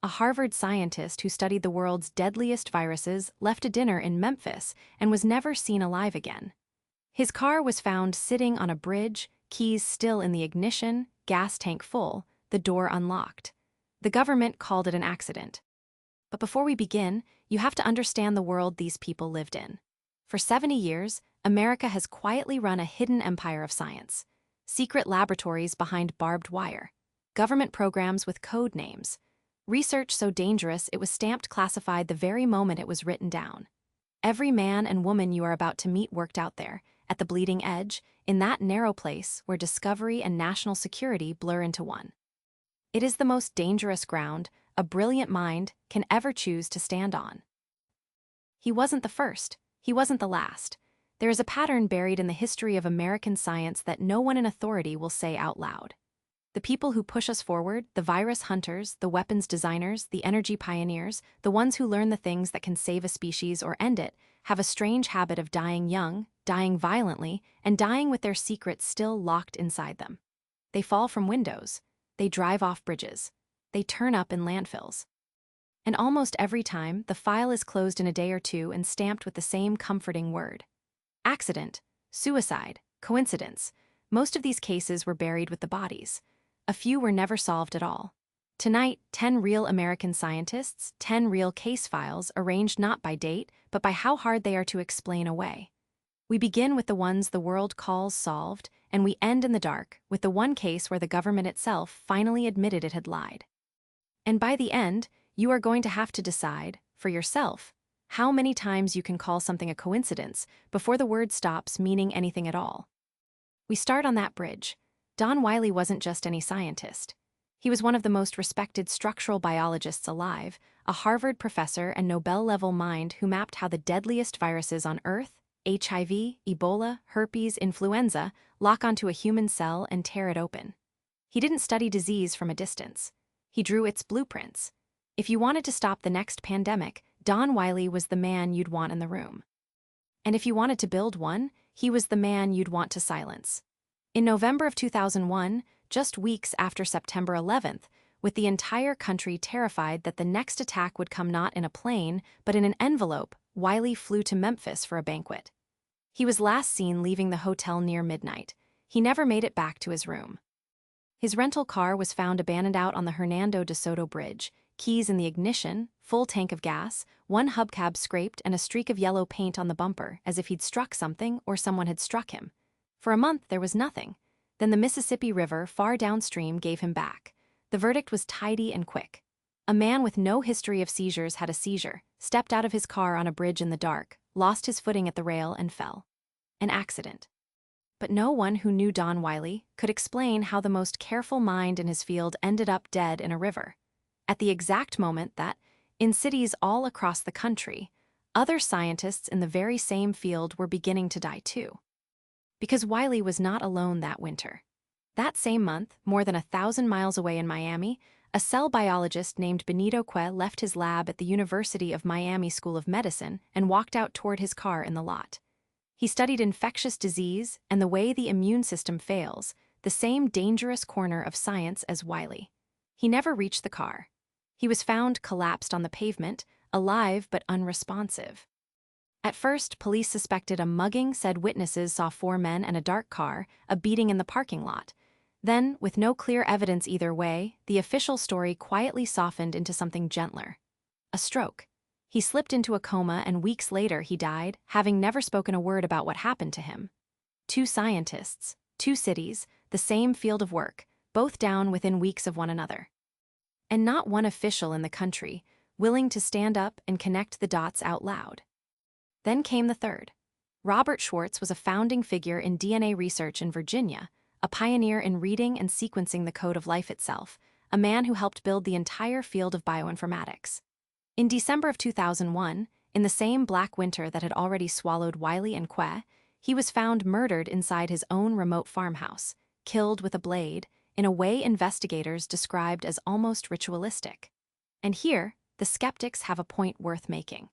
a Harvard scientist who studied the world's deadliest viruses, left a dinner in Memphis and was never seen alive again. His car was found sitting on a bridge, keys still in the ignition, gas tank full, the door unlocked. The government called it an accident. But before we begin, you have to understand the world these people lived in. For 70 years, America has quietly run a hidden empire of science. Secret laboratories behind barbed wire. Government programs with code names. Research so dangerous it was stamped classified the very moment it was written down. Every man and woman you are about to meet worked out there, at the bleeding edge, in that narrow place where discovery and national security blur into one. It is the most dangerous ground a brilliant mind can ever choose to stand on. He wasn't the first. He wasn't the last. There is a pattern buried in the history of American science that no one in authority will say out loud. The people who push us forward, the virus hunters, the weapons designers, the energy pioneers, the ones who learn the things that can save a species or end it, have a strange habit of dying young, dying violently, and dying with their secrets still locked inside them. They fall from windows. They drive off bridges. They turn up in landfills. And almost every time, the file is closed in a day or two and stamped with the same comforting word. Accident, suicide, coincidence. Most of these cases were buried with the bodies. A few were never solved at all. Tonight, 10 real American scientists, 10 real case files arranged not by date, but by how hard they are to explain away. We begin with the ones the world calls solved, and we end in the dark with the one case where the government itself finally admitted it had lied. And by the end, you are going to have to decide, for yourself, how many times you can call something a coincidence before the word stops meaning anything at all. We start on that bridge. Don Wiley wasn't just any scientist. He was one of the most respected structural biologists alive, a Harvard professor and Nobel-level mind who mapped how the deadliest viruses on Earth, HIV, Ebola, herpes, influenza, lock onto a human cell and tear it open. He didn't study disease from a distance. He drew its blueprints. If you wanted to stop the next pandemic, Don Wiley was the man you'd want in the room. And if you wanted to build one, he was the man you'd want to silence. In November of 2001, just weeks after September 11th, with the entire country terrified that the next attack would come not in a plane, but in an envelope, Wiley flew to Memphis for a banquet. He was last seen leaving the hotel near midnight. He never made it back to his room. His rental car was found abandoned out on the Hernando de Soto Bridge, keys in the ignition, full tank of gas, one hubcap scraped and a streak of yellow paint on the bumper as if he'd struck something or someone had struck him. For a month there was nothing. Then the Mississippi River far downstream gave him back. The verdict was tidy and quick. A man with no history of seizures had a seizure, stepped out of his car on a bridge in the dark, lost his footing at the rail and fell. An accident. But no one who knew Don Wiley could explain how the most careful mind in his field ended up dead in a river. At the exact moment that, in cities all across the country, other scientists in the very same field were beginning to die too. Because Wiley was not alone that winter. That same month, more than 1,000 miles away in Miami, a cell biologist named Benito Que left his lab at the University of Miami School of Medicine and walked out toward his car in the lot. He studied infectious disease and the way the immune system fails, the same dangerous corner of science as Wiley. He never reached the car. He was found collapsed on the pavement, alive but unresponsive. At first, police suspected a mugging, said witnesses saw 4 men and a dark car, a beating in the parking lot. Then, with no clear evidence either way, the official story quietly softened into something gentler. A stroke. He slipped into a coma and weeks later he died, having never spoken a word about what happened to him. 2 scientists, 2 cities, the same field of work, both down within weeks of one another. And not one official in the country willing to stand up and connect the dots out loud. Then came the third. Robert Schwartz was a founding figure in DNA research in Virginia, a pioneer in reading and sequencing the code of life itself, a man who helped build the entire field of bioinformatics. In December of 2001, in the same black winter that had already swallowed Wiley and Que, he was found murdered inside his own remote farmhouse, killed with a blade, in a way investigators described as almost ritualistic. And here, the skeptics have a point worth making.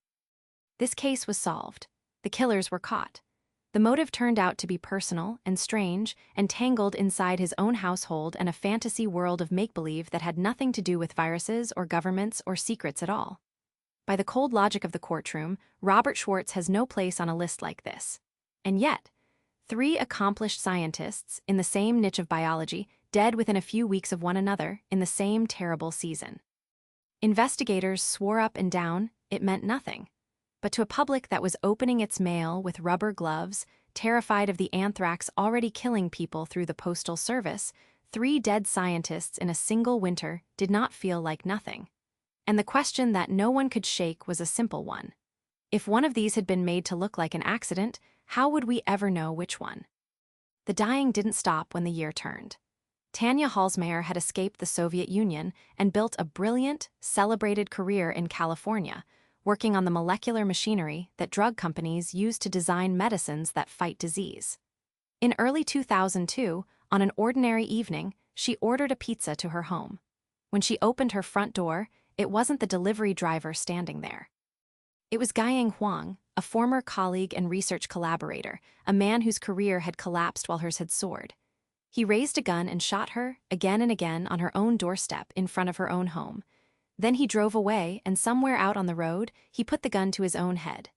This case was solved. The killers were caught. The motive turned out to be personal and strange and tangled inside his own household and a fantasy world of make-believe that had nothing to do with viruses or governments or secrets at all. By the cold logic of the courtroom, Robert Schwartz has no place on a list like this. And yet, 3 accomplished scientists in the same niche of biology dead within a few weeks of one another in the same terrible season. Investigators swore up and down it meant nothing. But to a public that was opening its mail with rubber gloves, terrified of the anthrax already killing people through the postal service, 3 dead scientists in a single winter did not feel like nothing. And the question that no one could shake was a simple one. If one of these had been made to look like an accident, how would we ever know which one? The dying didn't stop when the year turned. Tanya Holzmayer had escaped the Soviet Union and built a brilliant, celebrated career in California, working on the molecular machinery that drug companies use to design medicines that fight disease. In early 2002, on an ordinary evening, she ordered a pizza to her home. When she opened her front door, it wasn't the delivery driver standing there. It was Guiyang Huang, a former colleague and research collaborator, a man whose career had collapsed while hers had soared. He raised a gun and shot her, again and again, on her own doorstep in front of her own home. Then he drove away, and somewhere out on the road, he put the gun to his own head.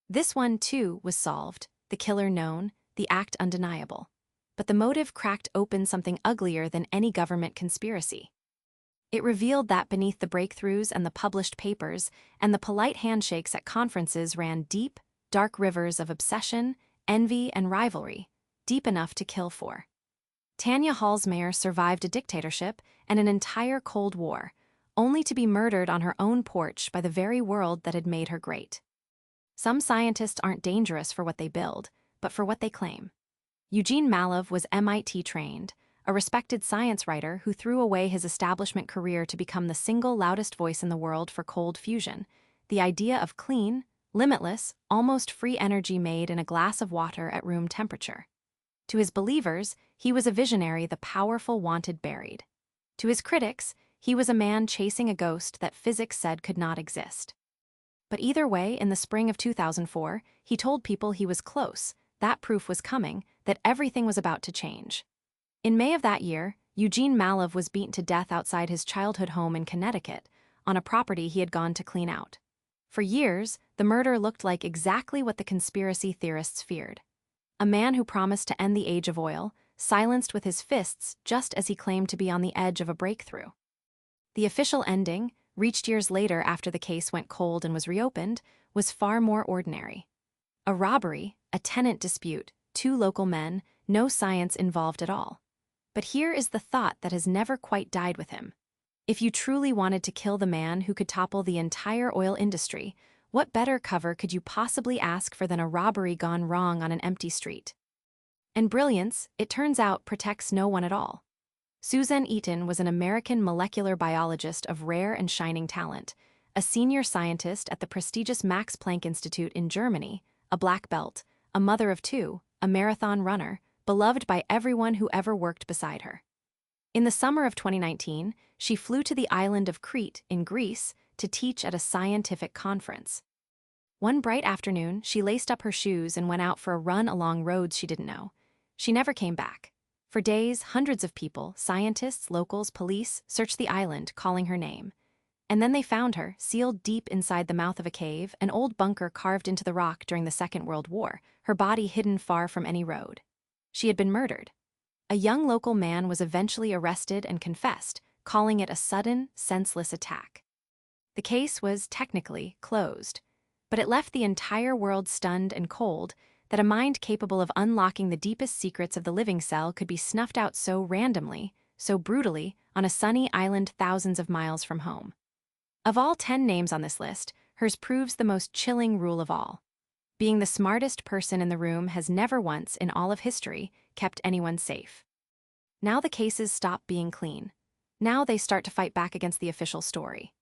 This one, too, was solved, the killer known, the act undeniable. But the motive cracked open something uglier than any government conspiracy. It revealed that beneath the breakthroughs and the published papers and the polite handshakes at conferences ran deep, dark rivers of obsession, envy, and rivalry, deep enough to kill for. Tanya Holzmayer survived a dictatorship and an entire Cold War, only to be murdered on her own porch by the very world that had made her great. Some scientists aren't dangerous for what they build, but for what they claim. Eugene Mallove was MIT trained, a respected science writer who threw away his establishment career to become the single loudest voice in the world for cold fusion, the idea of clean, limitless, almost free energy made in a glass of water at room temperature. To his believers, he was a visionary the powerful wanted buried. To his critics, he was a man chasing a ghost that physics said could not exist. But either way, in the spring of 2004, he told people he was close, that proof was coming, that everything was about to change. In May of that year, Eugene Mallove was beaten to death outside his childhood home in Connecticut, on a property he had gone to clean out. For years, the murder looked like exactly what the conspiracy theorists feared. A man who promised to end the age of oil, silenced with his fists just as he claimed to be on the edge of a breakthrough. The official ending, reached years later after the case went cold and was reopened, was far more ordinary. A robbery, a tenant dispute, 2 local men, no science involved at all. But here is the thought that has never quite died with him. If you truly wanted to kill the man who could topple the entire oil industry, what better cover could you possibly ask for than a robbery gone wrong on an empty street? And brilliance, it turns out, protects no one at all. Suzanne Eaton was an American molecular biologist of rare and shining talent, a senior scientist at the prestigious Max Planck Institute in Germany, a black belt, a mother of 2, a marathon runner, beloved by everyone who ever worked beside her. In the summer of 2019, she flew to the island of Crete in Greece to teach at a scientific conference. One bright afternoon, she laced up her shoes and went out for a run along roads she didn't know. She never came back. For days, hundreds of people, scientists, locals, police, searched the island, calling her name. And then they found her, sealed deep inside the mouth of a cave, an old bunker carved into the rock during the Second World War, her body hidden far from any road. She had been murdered. A young local man was eventually arrested and confessed, calling it a sudden, senseless attack. The case was technically closed, but it left the entire world stunned and cold that a mind capable of unlocking the deepest secrets of the living cell could be snuffed out so randomly, so brutally, on a sunny island thousands of miles from home. Of all 10 names on this list, hers proves the most chilling rule of all. Being the smartest person in the room has never once, in all of history, kept anyone safe. Now the cases stop being clean. Now they start to fight back against the official story.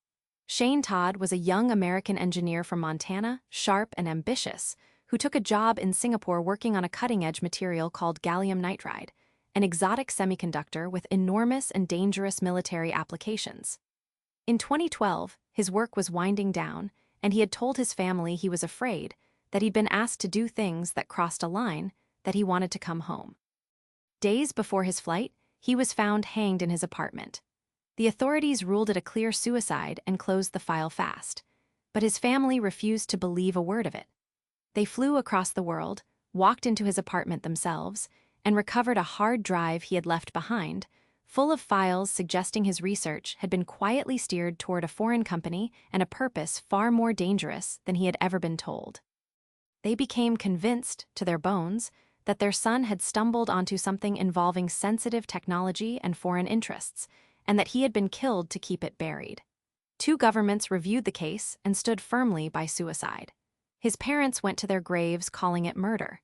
Shane Todd was a young American engineer from Montana, sharp and ambitious, who took a job in Singapore working on a cutting-edge material called gallium nitride, an exotic semiconductor with enormous and dangerous military applications. In 2012, his work was winding down, and he had told his family he was afraid that he'd been asked to do things that crossed a line, that he wanted to come home. Days before his flight, he was found hanged in his apartment. The authorities ruled it a clear suicide and closed the file fast, but his family refused to believe a word of it. They flew across the world, walked into his apartment themselves, and recovered a hard drive he had left behind, full of files suggesting his research had been quietly steered toward a foreign company and a purpose far more dangerous than he had ever been told. They became convinced, to their bones, that their son had stumbled onto something involving sensitive technology and foreign interests, and that he had been killed to keep it buried. 2 governments reviewed the case and stood firmly by suicide. His parents went to their graves calling it murder.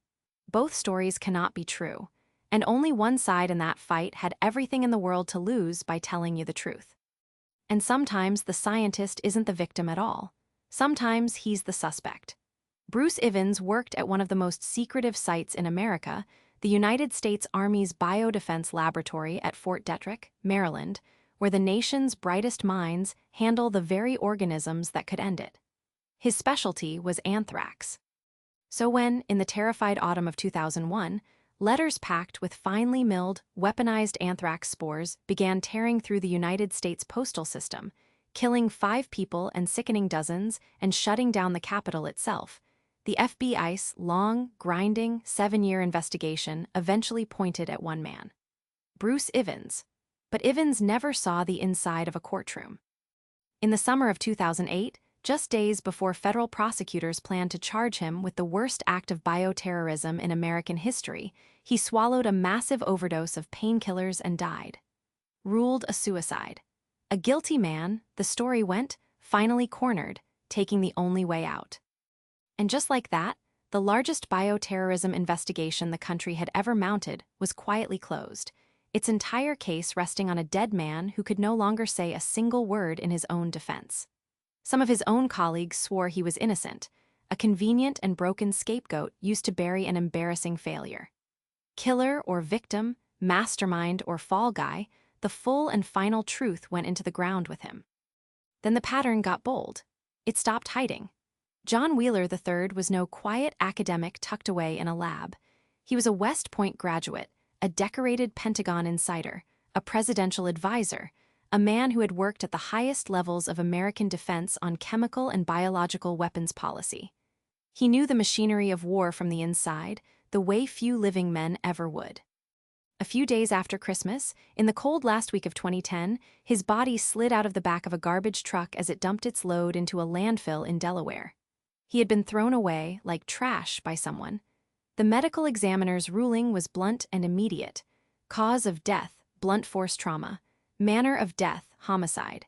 Both stories cannot be true, and only one side in that fight had everything in the world to lose by telling you the truth. And sometimes the scientist isn't the victim at all. Sometimes he's the suspect. Bruce Ivins worked at one of the most secretive sites in America, the United States Army's Biodefense Laboratory at Fort Detrick, Maryland, where the nation's brightest minds handle the very organisms that could end it. His specialty was anthrax. So when, in the terrified autumn of 2001, letters packed with finely milled, weaponized anthrax spores began tearing through the United States postal system, killing 5 people and sickening dozens and shutting down the Capitol itself, the FBI's long, grinding, 7-year investigation eventually pointed at one man: Bruce Ivins. But Ivins never saw the inside of a courtroom. In the summer of 2008, just days before federal prosecutors planned to charge him with the worst act of bioterrorism in American history, he swallowed a massive overdose of painkillers and died. Ruled a suicide. A guilty man, the story went, finally cornered, taking the only way out. And just like that, the largest bioterrorism investigation the country had ever mounted was quietly closed, its entire case resting on a dead man who could no longer say a single word in his own defense. Some of his own colleagues swore he was innocent, a convenient and broken scapegoat used to bury an embarrassing failure. Killer or victim, mastermind or fall guy, the full and final truth went into the ground with him. Then the pattern got bold. It stopped hiding. John Wheeler III was no quiet academic tucked away in a lab. He was a West Point graduate, a decorated Pentagon insider, a presidential advisor, a man who had worked at the highest levels of American defense on chemical and biological weapons policy. He knew the machinery of war from the inside, the way few living men ever would. A few days after Christmas, in the cold last week of 2010, his body slid out of the back of a garbage truck as it dumped its load into a landfill in Delaware. He had been thrown away like trash by someone. The medical examiner's ruling was blunt and immediate. Cause of death, blunt force trauma. Manner of death, homicide.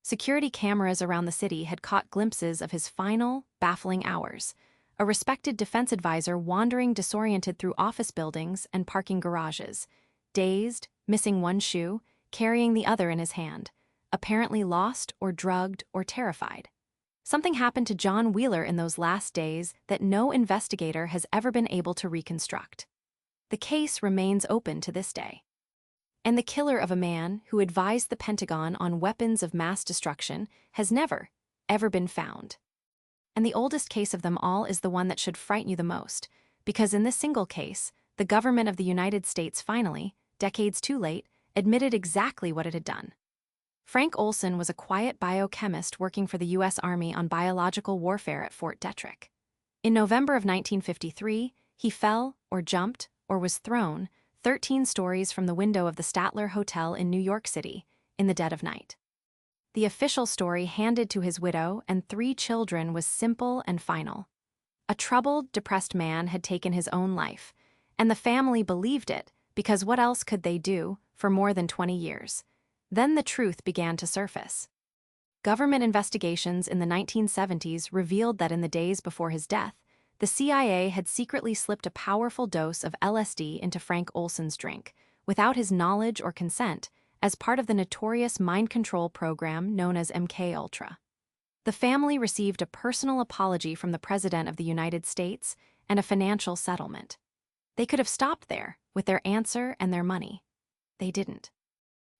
Security cameras around the city had caught glimpses of his final, baffling hours. A respected defense advisor wandering disoriented through office buildings and parking garages, dazed, missing one shoe, carrying the other in his hand, apparently lost or drugged or terrified. Something happened to John Wheeler in those last days that no investigator has ever been able to reconstruct. The case remains open to this day. And the killer of a man who advised the Pentagon on weapons of mass destruction has never, ever been found. And the oldest case of them all is the one that should frighten you the most, because in this single case, the government of the United States finally, decades too late, admitted exactly what it had done. Frank Olson was a quiet biochemist working for the U.S. Army on biological warfare at Fort Detrick. In November of 1953, he fell, or jumped, or was thrown 13 stories from the window of the Statler Hotel in New York City in the dead of night. The official story handed to his widow and 3 children was simple and final. A troubled, depressed man had taken his own life, and the family believed it because what else could they do for more than 20 years? Then the truth began to surface. Government investigations in the 1970s revealed that in the days before his death, the CIA had secretly slipped a powerful dose of LSD into Frank Olson's drink, without his knowledge or consent, as part of the notorious mind control program known as MKUltra. The family received a personal apology from the President of the United States and a financial settlement. They could have stopped there, with their answer and their money. They didn't.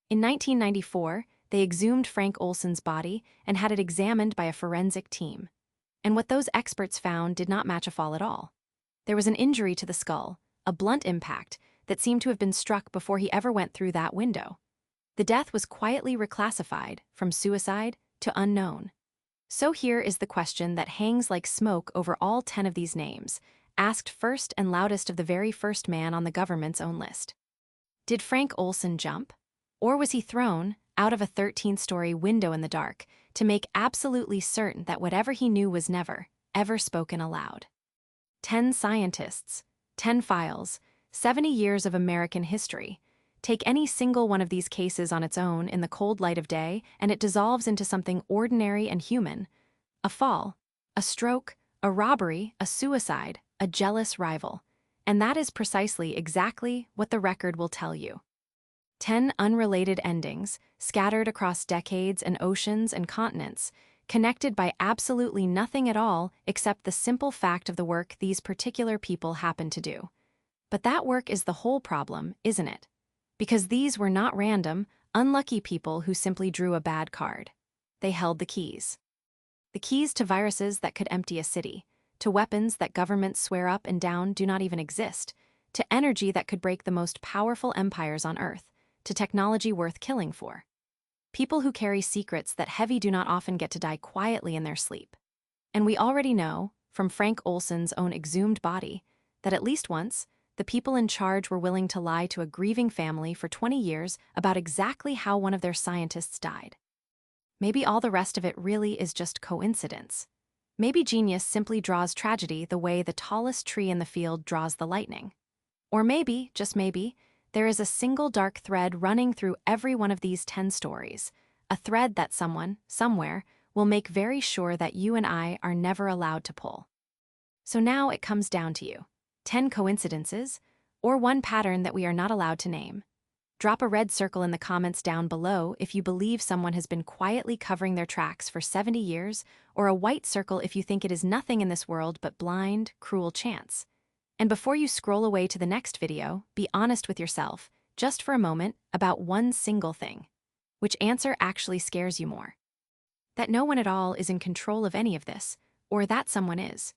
In 1994, they exhumed Frank Olson's body and had it examined by a forensic team. And what those experts found did not match a fall at all. There was an injury to the skull, a blunt impact that seemed to have been struck before he ever went through that window. The death was quietly reclassified from suicide to unknown. So here is the question that hangs like smoke over all 10 of these names, asked first and loudest of the very first man on the government's own list. Did Frank Olson jump? Or was he thrown out of a 13-story window in the dark to make absolutely certain that whatever he knew was never, ever spoken aloud? 10 scientists, 10 files, 70 years of American history. Take any single one of these cases on its own in the cold light of day, and it dissolves into something ordinary and human. A fall, a stroke, a robbery, a suicide, a jealous rival. And that is precisely exactly what the record will tell you. 10 unrelated endings, scattered across decades and oceans and continents, connected by absolutely nothing at all except the simple fact of the work these particular people happen to do. But that work is the whole problem, isn't it? Because these were not random, unlucky people who simply drew a bad card. They held the keys. The keys to viruses that could empty a city, to weapons that governments swear up and down do not even exist, to energy that could break the most powerful empires on Earth, to technology worth killing for. People who carry secrets that heavy do not often get to die quietly in their sleep. And we already know, from Frank Olson's own exhumed body, that at least once, the people in charge were willing to lie to a grieving family for 20 years about exactly how one of their scientists died. Maybe all the rest of it really is just coincidence. Maybe genius simply draws tragedy the way the tallest tree in the field draws the lightning. Or maybe, just maybe, there is a single dark thread running through every one of these 10 stories, a thread that someone, somewhere, will make very sure that you and I are never allowed to pull. So now it comes down to you. 10 coincidences, or one pattern that we are not allowed to name. Drop a red circle in the comments down below if you believe someone has been quietly covering their tracks for 70 years, or a white circle if you think it is nothing in this world but blind, cruel chance. And before you scroll away to the next video, be honest with yourself, just for a moment, about one single thing. Which answer actually scares you more? That no one at all is in control of any of this, or that someone is.